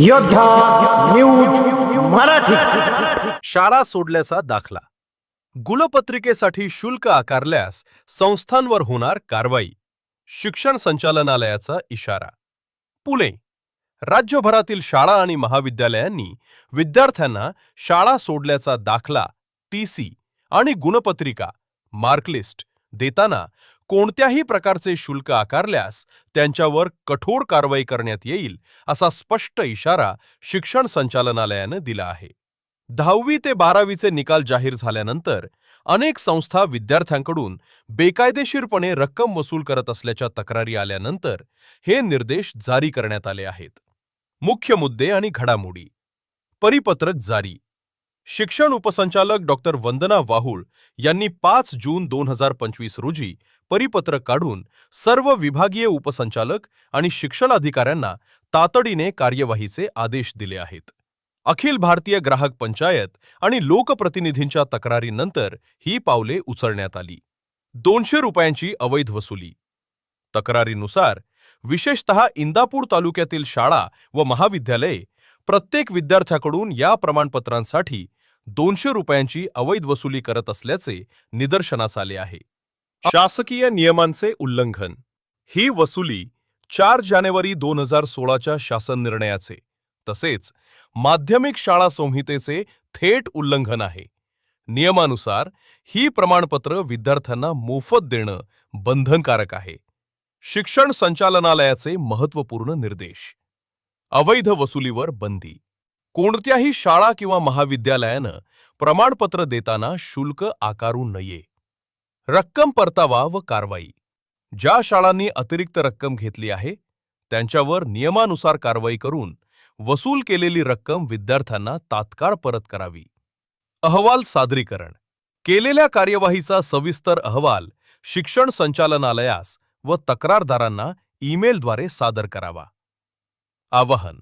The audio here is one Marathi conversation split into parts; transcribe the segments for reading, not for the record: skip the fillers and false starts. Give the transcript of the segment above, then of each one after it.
योद्धा न्यूज मराठी. शाळा सोडल्याचा दाखला. गुलपत्रिकेसाठी शुल्क आकारल्यास संस्थांवर होणार कारवाई. शिक्षण संचालनालयाचा इशारा. पुणे. राज्यभरातील शाळा आणि महाविद्यालयांनी विद्यार्थ्यांना शाळा सोडल्याचा दाखला, टीसी आणि गुणपत्रिका, मार्कलिस्ट देताना कोणत्याही प्रकारचे शुल्क आकारल्यास त्यांच्यावर कठोर कारवाई करण्यात येईल असा स्पष्ट इशारा शिक्षण संचालनालयाने दिला आहे. 10वी ते 12वीचे निकाल जाहीर झाल्यानंतर अनेक संस्था विद्यार्थ्यांकडून बेकायदेशीरपणे रक्कम वसूल करत असल्याच्या तक्रारी आल्यानंतर हे निर्देश जारी करण्यात आले आहेत. मुख्य मुद्दे आणि घडामोडी. परिपत्रक जारी. शिक्षण उपसंचालक डॉक्टर वंदना वाहुळ यांनी 5 जून 2025 रोजी परिपत्रक काढून सर्व विभागीय उपसंचालक आणि शिक्षण अधिकाऱ्यांना तातडीने कार्यवाहीचे आदेश दिले आहेत. अखिल भारतीय ग्राहक पंचायत आणि लोकप्रतिनिधींच्या तक्रारीनंतर ही पावले उचलण्यात आली. 200 रुपयांची अवैध वसुली. तक्रारीनुसार विशेषतः इंदापूर तालुक्यातील शाळा व महाविद्यालये प्रत्येक विद्यार्थ्याकडून या प्रमाणपत्रांसाठी 200 रुपयांची अवैध वसुली करत असल्याचे निदर्शनास आले आहे. शासकीय नियमांचे उल्लंघन. ही वसुली 4 जानेवारी 2016च्या शासन निर्णयाचे तसेच माध्यमिक शाळा संहितेचे थेट उल्लंघन आहे. नियमानुसार ही प्रमाणपत्र विद्यार्थ्यांना मोफत देणं बंधनकारक आहे. शिक्षण संचालनालयाचे महत्त्वपूर्ण निर्देश. अवैध वसुलीवर बंदी. कोणत्याही शाळा किंवा महाविद्यालयानं प्रमाणपत्र देताना शुल्क आकारू नये. रक्कम परतावा व कारवाई. ज्या शाळांनी अतिरिक्त रक्कम घेतली आहे त्यांच्यावर नियमानुसार कारवाई करून वसूल केलेली रक्कम विद्यार्थ्यांना तात्काळ परत करावी. अहवाल सादरीकरण. केलेल्या कार्यवाहीचा सविस्तर अहवाल शिक्षण संचालनालयास व तक्रारदारांना ईमेलद्वारे सादर करावा. आवाहन.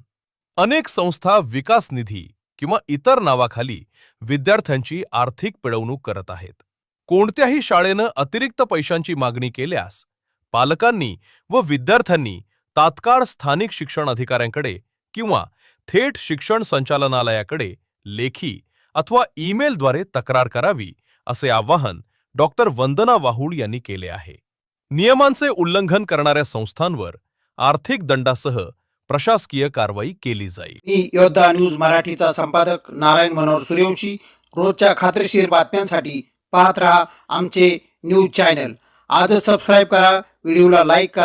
अनेक संस्था विकास निधी किंवा इतर नावाखाली विद्यार्थ्यांची आर्थिक पिळवणूक करत आहेत. कोणत्याही शाळेनं अतिरिक्त पैशांची मागणी केल्यास पालकांनी व विद्यार्थ्यांनी तात्काळ स्थानिक शिक्षण अधिकाऱ्यांकडे किंवा थेट शिक्षण संचालनालयाकडे लेखी अथवा ईमेलद्वारे तक्रार करावी असे आवाहन डॉक्टर वंदना वाहुळ यांनी केले आहे. नियमांचे उल्लंघन करणाऱ्या संस्थांवर आर्थिक दंडासह प्रशासकीय कारवाई केली जाईल. मी योद्धा न्यूज मराठीचा संपादक नारायण मनोहर सूर्यवंशी. रोजच्या खात्रीशीर बातम्यांसाठी पाहत रहा आमचे न्यूज चॅनल. आजच सबस्क्राईब करा, व्हिडिओला लाईक करा.